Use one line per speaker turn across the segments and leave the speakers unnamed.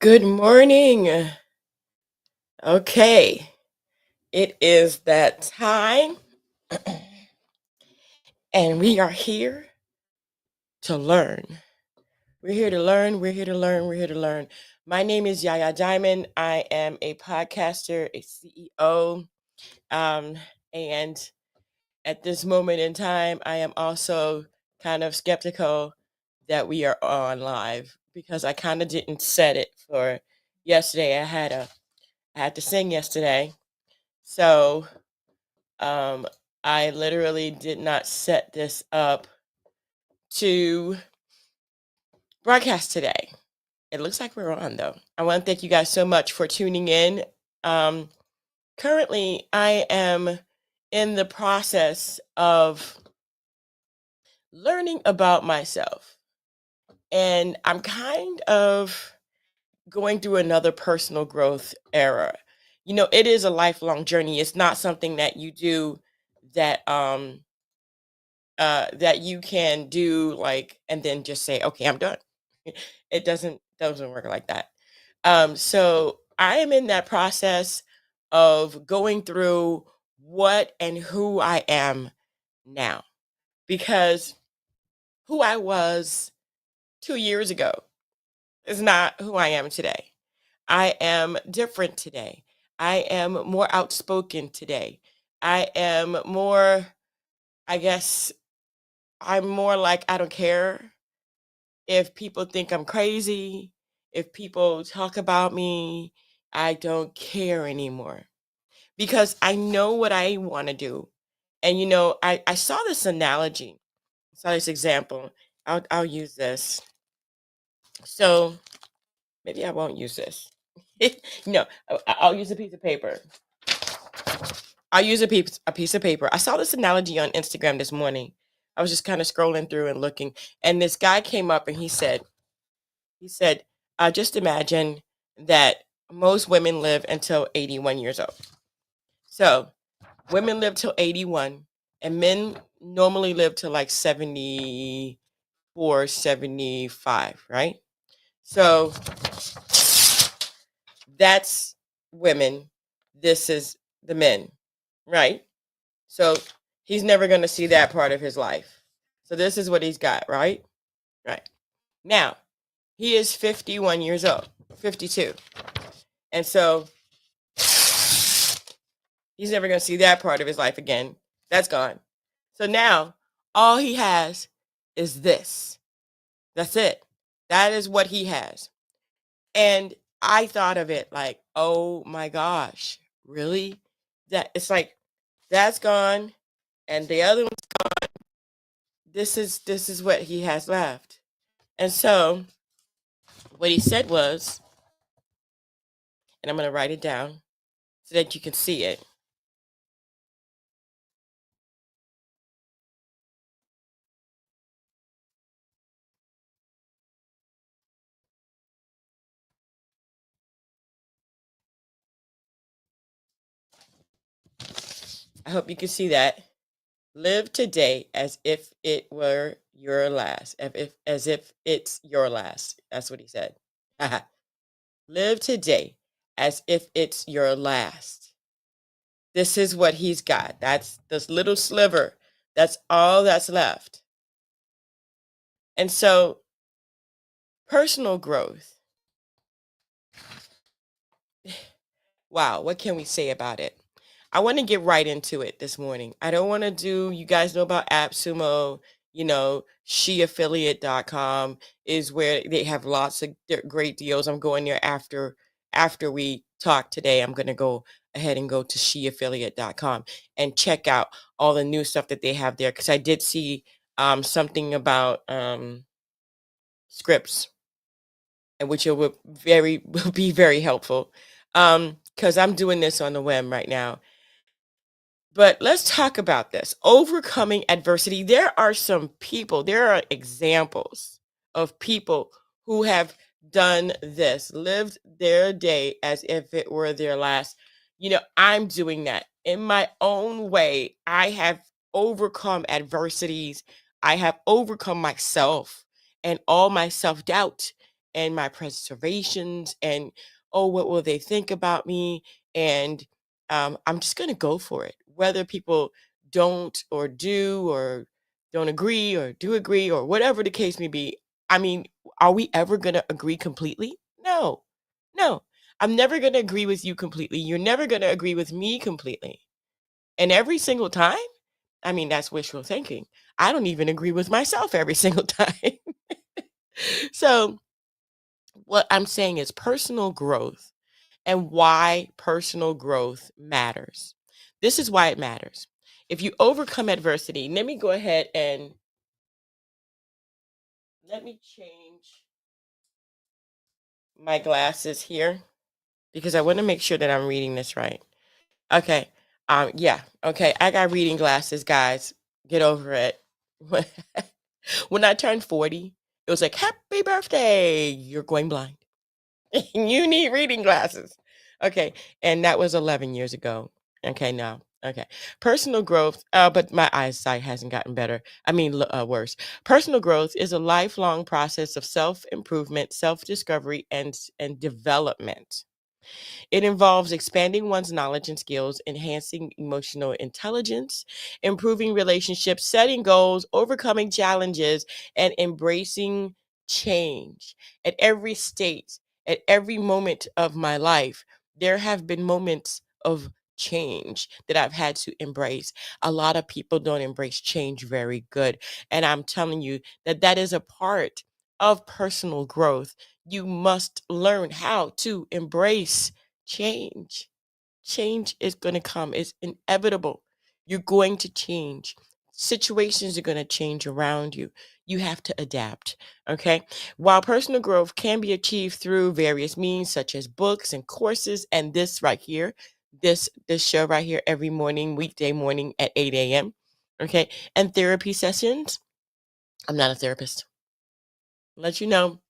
Good morning. Okay, it is that time, and we are here to learn. We're here to learn. We're here to learn. We're here to learn. My name is Yaya Diamond. I am a podcaster, a CEO, um, and at this moment in time, I am also kind of skeptical that we are on live because I kind of didn't set it for yesterday. I had to sing yesterday, so Um, I literally did not set this up to broadcast today. It looks like we're on though. I want to thank you guys so much for tuning in. Um, Currently, I am in the process of learning about myself, and I'm kind of going through another personal growth era. It is a lifelong journey. It's not something that you do that that you can do like and then just say, okay, I'm done. It doesn't work like that. So I am in that process of going through what and who I am now, because who I was 2 years ago is not who I am today. I am different today. I am more outspoken today. I am more, I guess, I'm more like, I don't care if people think I'm crazy, if people talk about me. I don't care anymore because I know what I want to do. And I saw this analogy, saw this example. I'll use this. So maybe I won't use this. No, I'll use a piece of paper. I'll use a piece of paper. I saw this analogy on Instagram this morning. I was just kind of scrolling through and looking, and this guy came up and he said, just imagine that most women live until 81 years old. So women live till 81, and men normally live till like 74, 75, right? So that's women. This is the men, right? So he's never going to see that part of his life. So this is what he's got, right? Right. Now, he is 51 years old, 52. And so he's never going to see that part of his life again. That's gone. So now all he has is this. That's it. That is what he has. And I thought of it like, oh my gosh, really? That it's like that's gone and the other one's gone. This is what he has left. And so what he said was, and I'm going to write it down so that you can see it. I hope you can see that. Live today as if it were your last. As if it's your last. That's what he said. Live today as if it's your last. This is what he's got. That's this little sliver. That's all that's left. And so, personal growth. Wow, what can we say about it? I want to get right into it this morning. I don't want to do, you guys know about AppSumo, sheaffiliate.com is where they have lots of great deals. I'm going there after we talk today. I'm going to go ahead and go to sheaffiliate.com and check out all the new stuff that they have there, because I did see something about scripts, and which will be very helpful, because I'm doing this on the web right now. But let's talk about this. Overcoming adversity. There are examples of people who have done this, lived their day as if it were their last. I'm doing that in my own way. I have overcome adversities. I have overcome myself and all my self doubt and my preservations and, oh, what will they think about me? And I'm just going to go for it, whether people don't or do or don't agree or do agree or whatever the case may be. I mean, are we ever going to agree completely? No, no. I'm never going to agree with you completely. You're never going to agree with me completely. And every single time, I mean, that's wishful thinking. I don't even agree with myself every single time. So, what I'm saying is personal growth and why personal growth matters. This is why it matters. If you overcome adversity, let me go ahead and let me change my glasses here because I want to make sure that I'm reading this right. Okay. Yeah. Okay. I got reading glasses, guys. Get over it. When I turned 40, it was like, happy birthday. You're going blind. You need reading glasses. Okay. And that was 11 years ago. Okay. Now, okay. Personal growth, but my eyesight hasn't gotten better. I mean, worse. Personal growth is a lifelong process of self improvement, self discovery, and development. It involves expanding one's knowledge and skills, enhancing emotional intelligence, improving relationships, setting goals, overcoming challenges, and embracing change. At every state, at every moment of my life, there have been moments of change that I've had to embrace. A lot of people don't embrace change very good. And I'm telling you that that is a part of personal growth. You must learn how to embrace change. Change is going to come. It's inevitable. You're going to change. Situations are going to change around you. You have to adapt. Okay. While personal growth can be achieved through various means, such as books and courses, and this right here, this show right here every morning, weekday morning at 8 a.m. Okay. And therapy sessions. I'm not a therapist. Let you know.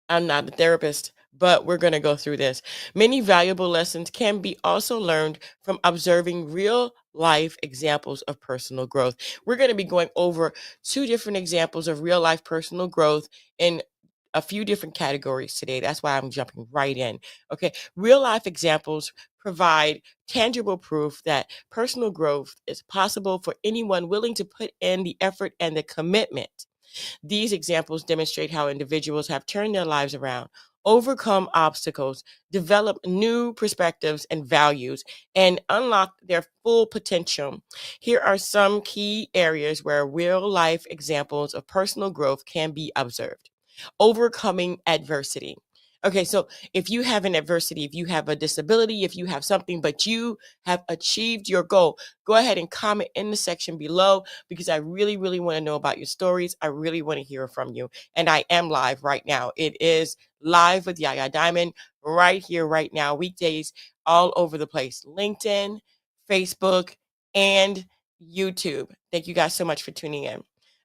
I'm not a therapist, but we're going to go through this. Many valuable lessons can be also learned from observing real life examples of personal growth. We're going to be going over two different examples of real life personal growth in a few different categories today. That's why I'm jumping right in. Okay. Real life examples provide tangible proof that personal growth is possible for anyone willing to put in the effort and the commitment. These examples demonstrate how individuals have turned their lives around, overcome obstacles, develop new perspectives and values, and unlock their full potential. Here are some key areas where real life examples of personal growth can be observed. Overcoming adversity. Okay, so if you have an adversity, if you have a disability, if you have something, but you have achieved your goal, go ahead and comment in the section below because I really, really want to know about your stories. I really want to hear from you. And I am live right now. It is live with Yaya Diamond right here, right now, weekdays all over the place. LinkedIn, Facebook, and YouTube. Thank you guys so much for tuning in.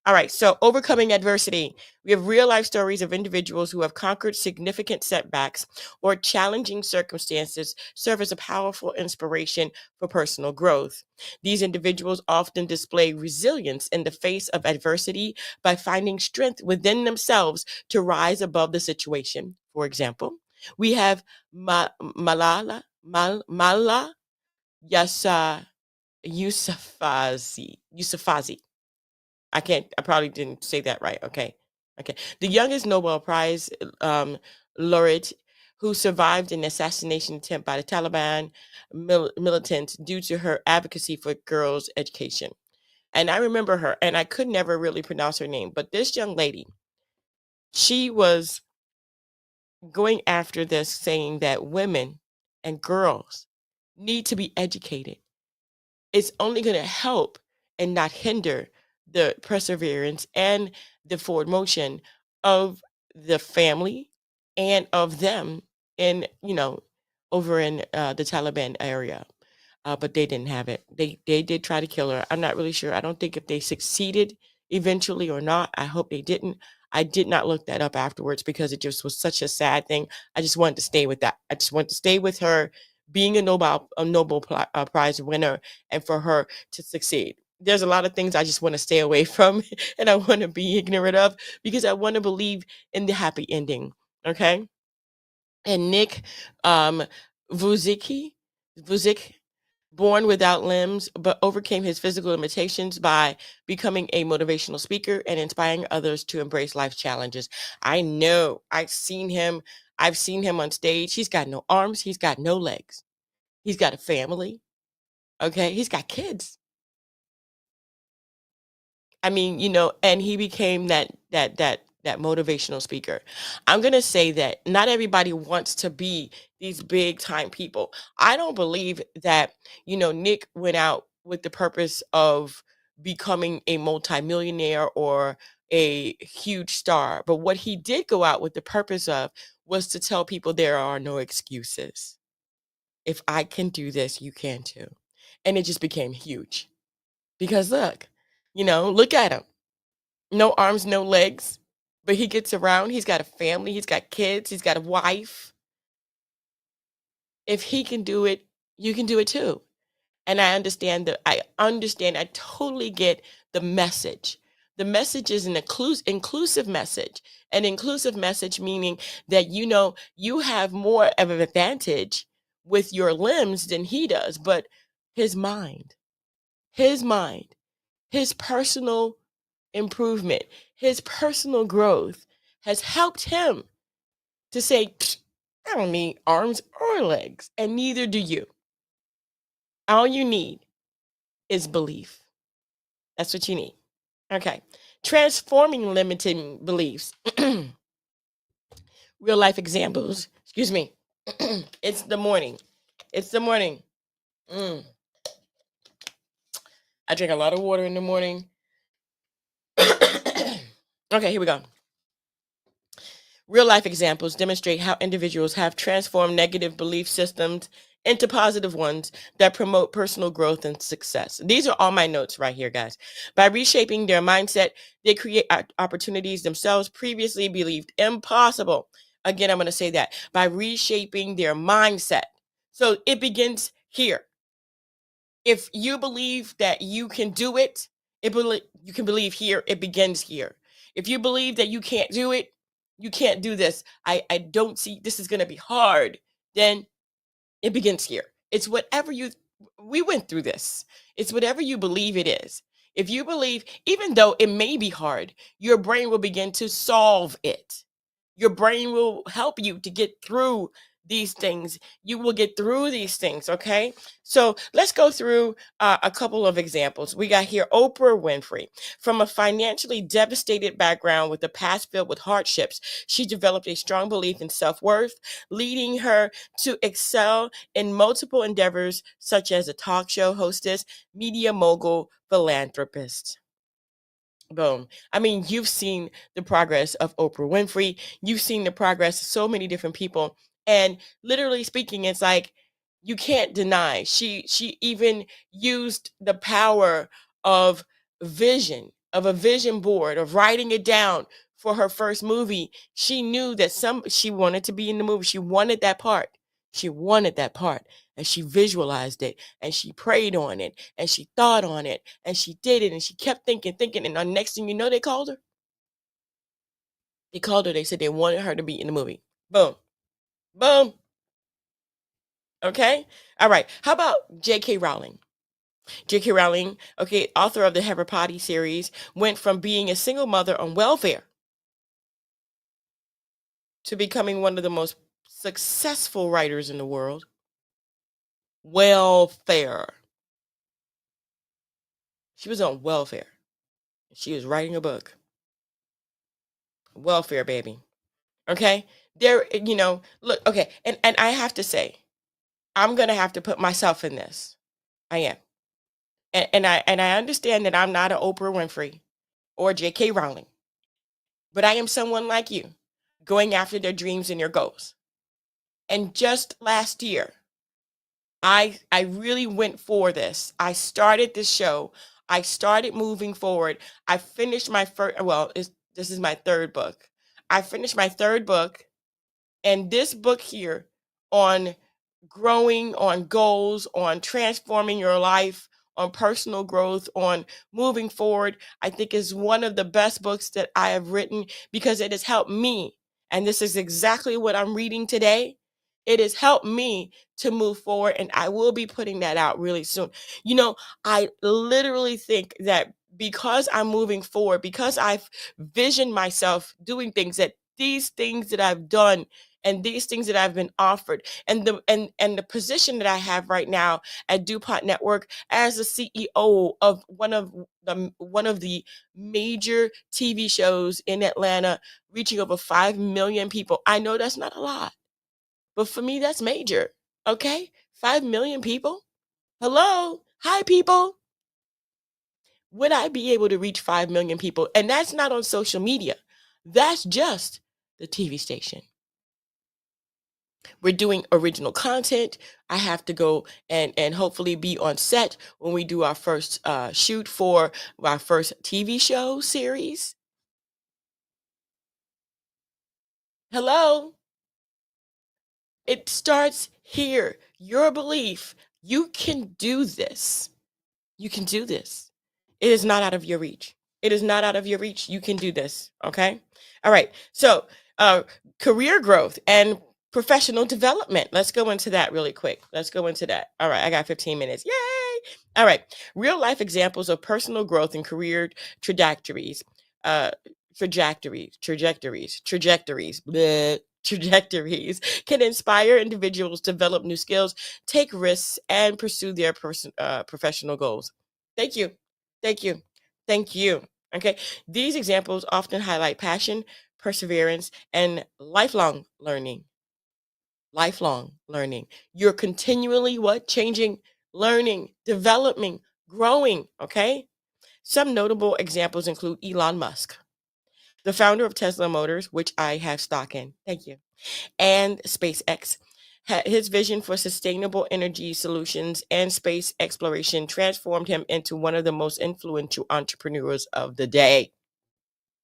All right, so overcoming adversity. We have real life stories of individuals who have conquered significant setbacks or challenging circumstances serve as a powerful inspiration for personal growth. These individuals often display resilience in the face of adversity by finding strength within themselves to rise above the situation. For example, we have Mala Yasa Yusufazi. I probably didn't say that right. Okay. Okay. The youngest Nobel Prize laureate who survived an assassination attempt by the Taliban militants due to her advocacy for girls' education. And I remember her, and I could never really pronounce her name, but this young lady, she was going after this, saying that women and girls need to be educated. It's only going to help and not hinder the perseverance and the forward motion of the family and of them in, over in the Taliban area. But they didn't have it. They did try to kill her. I'm not really sure. I don't think if they succeeded eventually or not. I hope they didn't. I did not look that up afterwards because it just was such a sad thing. I just wanted to stay with that. I just wanted to stay with her being a Nobel Prize winner and for her to succeed. There's a lot of things I just want to stay away from and I want to be ignorant of because I want to believe in the happy ending. Okay. And Nick um, Vujicic, Vujic, born without limbs, but overcame his physical limitations by becoming a motivational speaker and inspiring others to embrace life challenges. I know. I've seen him. I've seen him on stage. He's got no arms. He's got no legs. He's got a family. Okay. He's got kids. I mean, and he became that motivational speaker. I'm going to say that not everybody wants to be these big time people. I don't believe that, Nick went out with the purpose of becoming a multimillionaire or a huge star. But what he did go out with the purpose of was to tell people there are no excuses. If I can do this, you can too. And it just became huge because look at him. No arms, no legs, but he gets around. He's got a family, he's got kids, he's got a wife. If he can do it, you can do it too. And I totally get the message. The message is an inclusive message. An inclusive message meaning that you have more of an advantage with your limbs than he does, but his mind, his mind, his personal improvement, his personal growth has helped him to say, I don't need arms or legs, and neither do you. All you need is belief. That's what you need. Okay. Transforming limiting beliefs. Real life examples. Excuse me. It's the morning. It's the morning. I drink a lot of water in the morning. Okay, here we go. Real life examples demonstrate how individuals have transformed negative belief systems into positive ones that promote personal growth and success. These are all my notes right here, guys. By reshaping their mindset, they create opportunities themselves previously believed impossible. Again, I'm going to say that by reshaping their mindset. So it begins here. If you believe that you can do it, you can believe here, it begins here. If you believe that you can't do it, you can't do this. I don't see this is going to be hard. Then it begins here. It's whatever we went through this. It's whatever you believe it is. If you believe, even though it may be hard, your brain will begin to solve it. Your brain will help you to get through these things. You will get through these things, okay? So let's go through a couple of examples. We got here Oprah Winfrey. From a financially devastated background with a past filled with hardships, she developed a strong belief in self-worth, leading her to excel in multiple endeavors such as a talk show hostess, media mogul, philanthropist. Boom. I mean, you've seen the progress of Oprah Winfrey. You've seen the progress of so many different people. And literally speaking, it's like you can't deny. She even used the power of of a vision board, of writing it down for her first movie. She knew that she wanted to be in the movie. She wanted that part. She wanted that part. And she visualized it and she prayed on it and she thought on it and she did it and she kept thinking. And the next thing you know, they called her. They called her. They said they wanted her to be in the movie. Boom. Boom. Okay. All right. How about J.K. Rowling? J.K. Rowling, okay, author of the Harry Potter series, went from being a single mother on welfare to becoming one of the most successful writers in the world. Welfare. She was on welfare. She was writing a book. Welfare, baby. Okay. Look, okay. And I have to say, I'm going to have to put myself in this. I am. And I understand that I'm not an Oprah Winfrey or J.K. Rowling, but I am someone like you going after their dreams and their goals. And just last year, I really went for this. I started this show. I started moving forward. I finished my first, this is my third book. I finished my third book. And this book here on growing, on goals, on transforming your life, on personal growth, on moving forward, I think is one of the best books that I have written because it has helped me And this is exactly what I'm reading today. It has helped me to move forward, and I will be putting that out really soon. You know, I literally think that because I'm moving forward, because I've visioned myself doing things, that these things that I've done and these things that I've been offered, and the position that I have right now at DuPont Network as the CEO of one of the major TV shows in Atlanta, reaching over 5 million people. I know that's not a lot, but for me, that's major. Okay? 5 million people? Hello? Hi, people. Would I be able to reach 5 million people? And that's not on social media. That's just the TV station. We're doing original content. I have to go and hopefully be on set when we do our first shoot for our first TV show series. Hello? It starts here. Your belief. You can do this. You can do this. It is not out of your reach. It is not out of your reach. You can do this. Okay. All right. So, uh, career growth and professional development. Let's go into that really quick. Let's go into that. All right. I got 15 minutes. Yay. All right. Real life examples of personal growth and career trajectories. Uh, bleh, trajectories can inspire individuals to develop new skills, take risks, and pursue their professional goals. Thank you. Thank you. Thank you. Okay. These examples often highlight passion, perseverance, and lifelong learning. Lifelong learning. You're continually what? Changing, learning, developing, growing. Okay. Some notable examples include Elon Musk, the founder of Tesla Motors, which I have stock in. Thank you. And SpaceX. His vision for sustainable energy solutions and space exploration transformed him into one of the most influential entrepreneurs of the day.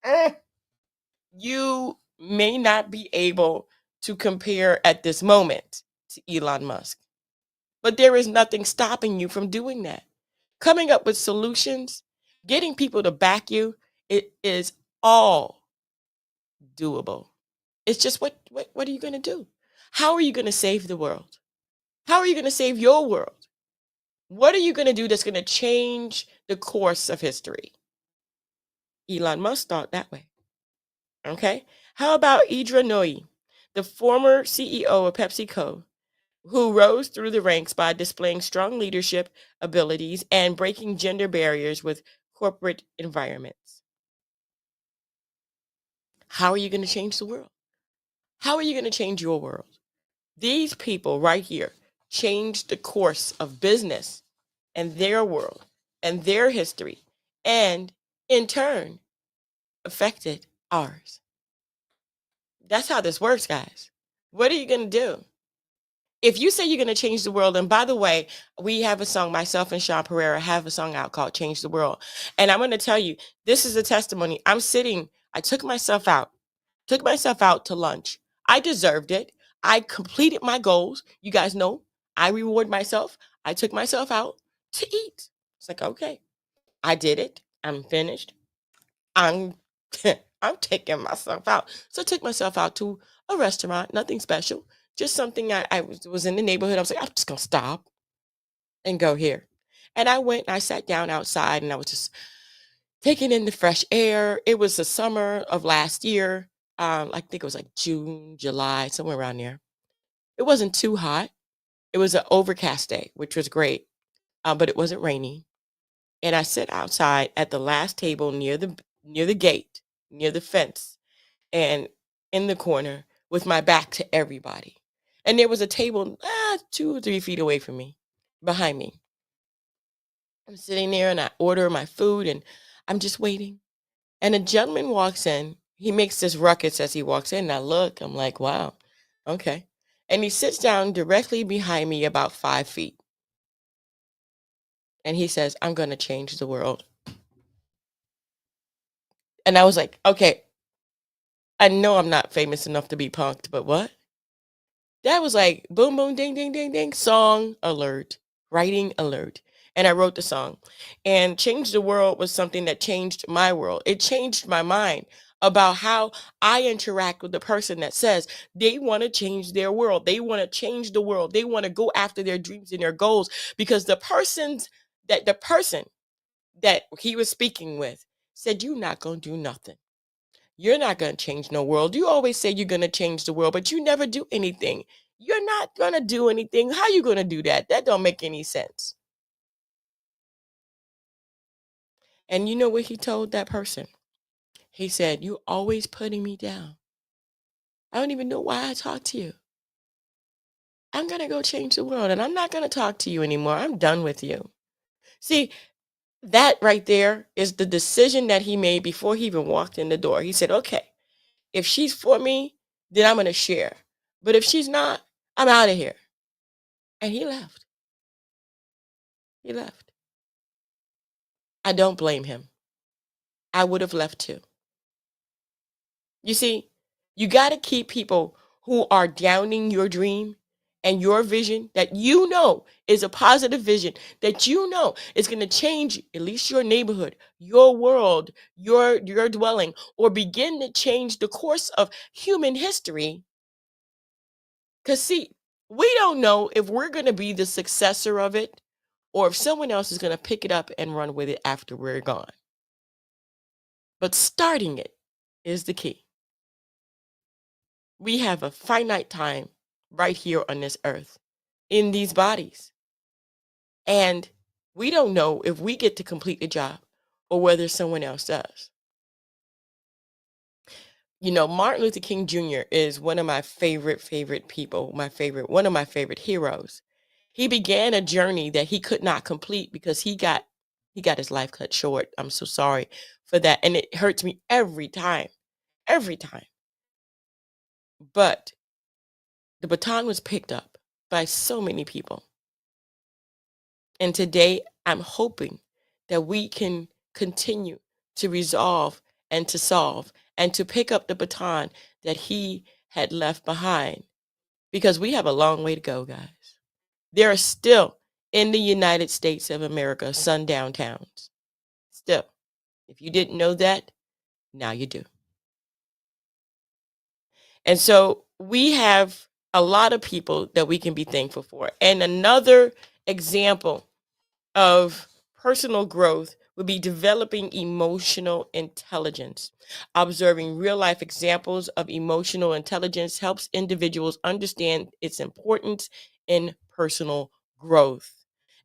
Eh, You may not be able to compare at this moment to Elon Musk, but there is nothing stopping you from doing that. Coming up with solutions, getting people to back you, it is all doable. It's just what are you going to do? How are you going to save the world? How are you going to save your world? What are you going to do that's going to change the course of history? Elon Musk thought that way. Okay. How about Idra Nui, the former CEO of PepsiCo, who rose through the ranks by displaying strong leadership abilities and breaking gender barriers with corporate environments? How are you going to change the world? How are you going to change your world? These people right here changed the course of business and their world and their history, and in turn affected ours. That's how this works, guys. What are you going to do? If you say you're going to change the world, and by the way, we have a song, myself and Sean Pereira have a song out called Change the World. And I'm going to tell you, this is a testimony. I took myself out to lunch. I deserved it. I completed my goals. You guys know I reward myself. I took myself out to eat. It's like, okay, I did it. I'm finished. I'm I'm taking myself out. So I took myself out to a restaurant, nothing special, just something I was in the neighborhood. I was like, I'm just gonna stop and go here. And I went and I sat down outside and I was just taking in the fresh air. It was the summer of last year. I think it was like June, July, somewhere around there. It wasn't too hot. It was an overcast day, which was great, but it wasn't rainy. And I sit outside at the last table near the gate, near the fence, and in the corner with my back to everybody. And there was a table 2 or 3 feet away from me, behind me. I'm sitting there and I order my food and I'm just waiting. And a gentleman walks in. He makes this ruckus as he walks in. And I look, I'm like, wow, okay. And he sits down directly behind me about 5 feet. And he says, I'm going to change the world. And I was like, okay, I know I'm not famous enough to be punked, but what? That was like boom, boom, ding, ding, ding, ding, song alert, writing alert. And I wrote the song. And Change the World was something that changed my world. It changed my mind about how I interact with the person that says they want to change their world. They want to change the world. They want to go after their dreams and their goals because the person that he was speaking with said, "You're not going to do nothing. You're not going to change no world. You always say you're going to change the world, but you never do anything. You're not going to do anything. How you going to do that? That don't make any sense." And you know what he told that person? He said, "You always putting me down. I don't even know why I talk to you. I'm going to go change the world and I'm not going to talk to you anymore. I'm done with you." See, that right there is the decision that he made before he even walked in the door. He said, "Okay, if she's for me, then I'm going to share. But if she's not, I'm out of here." And he left. He left. I don't blame him. I would have left too. You see, you got to keep people who are downing your dream and your vision that you know is a positive vision, that you know is going to change at least your neighborhood, your world, your dwelling, or begin to change the course of human history. Because, see, we don't know if we're going to be the successor of it or if someone else is going to pick it up and run with it after we're gone. But starting it is the key. We have a finite time right here on this earth in these bodies. And we don't know if we get to complete the job or whether someone else does. You know, Martin Luther King Jr. is one of my favorite people, one of my favorite heroes. He began a journey that he could not complete because he got his life cut short. I'm so sorry for that. And it hurts me every time, every time. But the baton was picked up by so many people. And today I'm hoping that we can continue to resolve and to solve and to pick up the baton that he had left behind because we have a long way to go, guys. There are still in the United States of America sundown towns. Still, if you didn't know that, now you do. And so we have a lot of people that we can be thankful for. And another example of personal growth would be developing emotional intelligence. Observing real life examples of emotional intelligence helps individuals understand its importance in personal growth.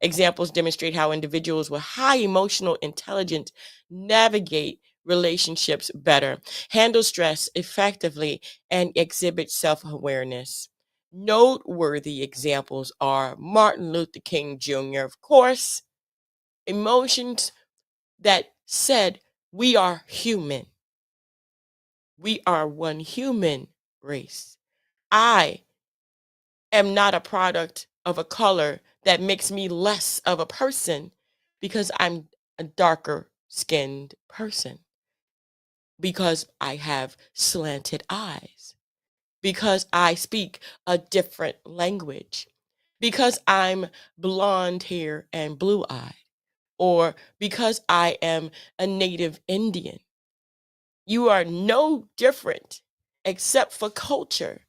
Examples demonstrate how individuals with high emotional intelligence navigate relationships better, handle stress effectively, and exhibit self awareness. Noteworthy examples are Martin Luther King Jr., of course, emotions that said, "We are human. We are one human race. I am not a product of a color that makes me less of a person because I'm a darker skinned person, because I have slanted eyes, because I speak a different language, because I'm blonde hair and blue eyed, or because I am a native Indian." You are no different except for culture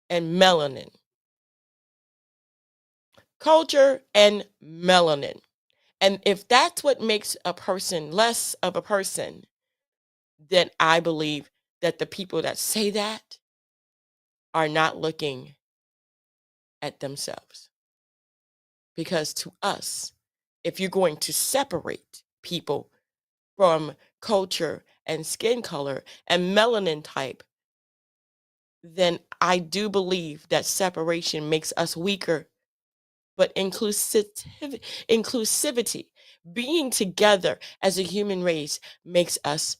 and melanin. Culture and melanin. And if that's what makes a person less of a person, then I believe that the people that say that are not looking at themselves. Because to us, if you're going to separate people from culture and skin color and melanin type, then I do believe that separation makes us weaker. But inclusivity, being together as a human race, makes us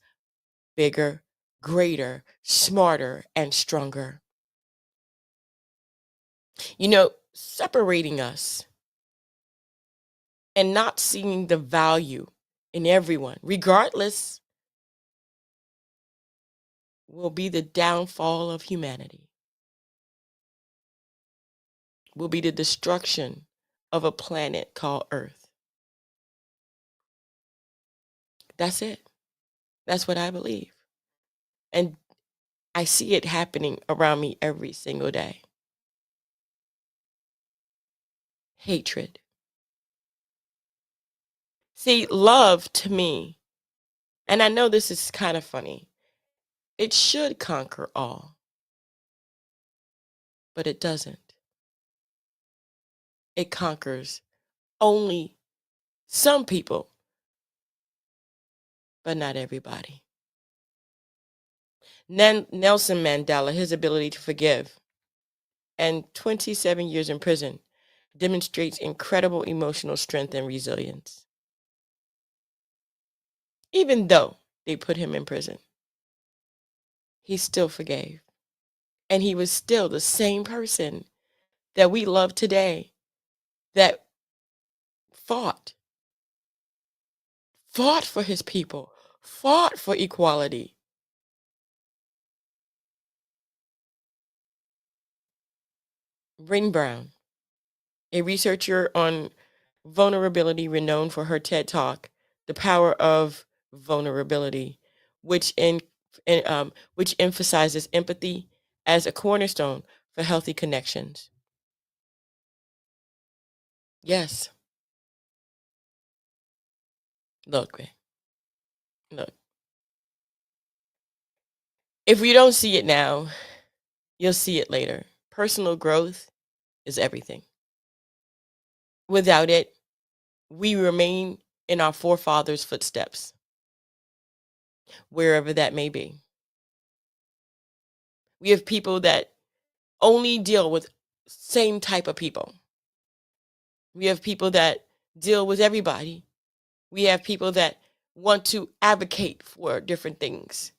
bigger, greater, smarter, and stronger. You know, separating us and not seeing the value in everyone, regardless, will be the downfall of humanity, will be the destruction of a planet called Earth. That's it. That's what I believe. And I see it happening around me every single day. Hatred. See, love to me, and I know this is kind of funny, it should conquer all, but it doesn't. It conquers only some people, but not everybody. Nelson Mandela, his ability to forgive, and 27 years in prison, demonstrates incredible emotional strength and resilience. Even though they put him in prison, he still forgave. And he was still the same person that we love today, that fought for his people, fought for equality. Brené Brown, a researcher on vulnerability renowned for her TED Talk, The Power of Vulnerability, which which emphasizes empathy as a cornerstone for healthy connections. Yes, look, man, look. If we don't see it now, you'll see it later. Personal growth is everything. Without it, we remain in our forefathers' footsteps, wherever that may be. We have people that only deal with same type of people. We have people that deal with everybody. We have people that want to advocate for different things.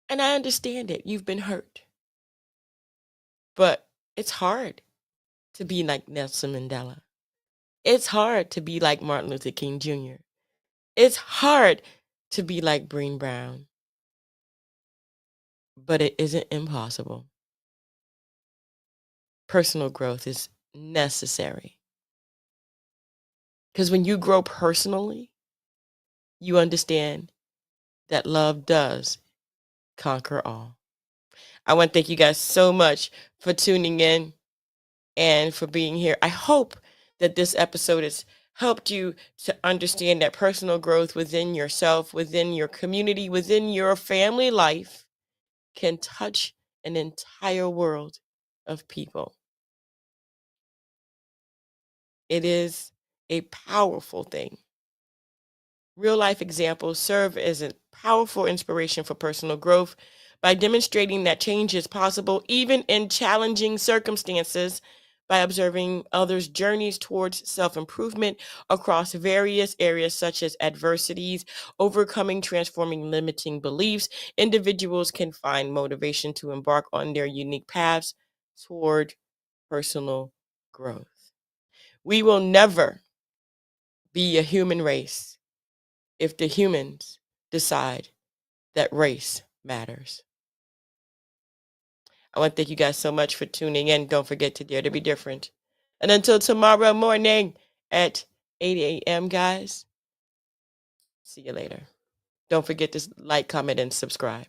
And I understand it. You've been hurt. But it's hard to be like Nelson Mandela. It's hard to be like Martin Luther King Jr. It's hard to be like Brené Brown. But it isn't impossible. Personal growth is necessary. Because when you grow personally, you understand that love does conquer all. I want to thank you guys so much for tuning in and for being here. I hope that this episode has helped you to understand that personal growth within yourself, within your community, within your family life can touch an entire world of people. It is a powerful thing. Real life examples serve as a powerful inspiration for personal growth by demonstrating that change is possible even in challenging circumstances, by observing others' journeys towards self-improvement across various areas such as adversities, overcoming, transforming limiting beliefs. Individuals can find motivation to embark on their unique paths toward personal growth. We will never be a human race if the humans decide that race matters. I want to thank you guys so much for tuning in. Don't forget to dare to be different. And until tomorrow morning at 8 a.m., guys, see you later. Don't forget to like, comment, and subscribe.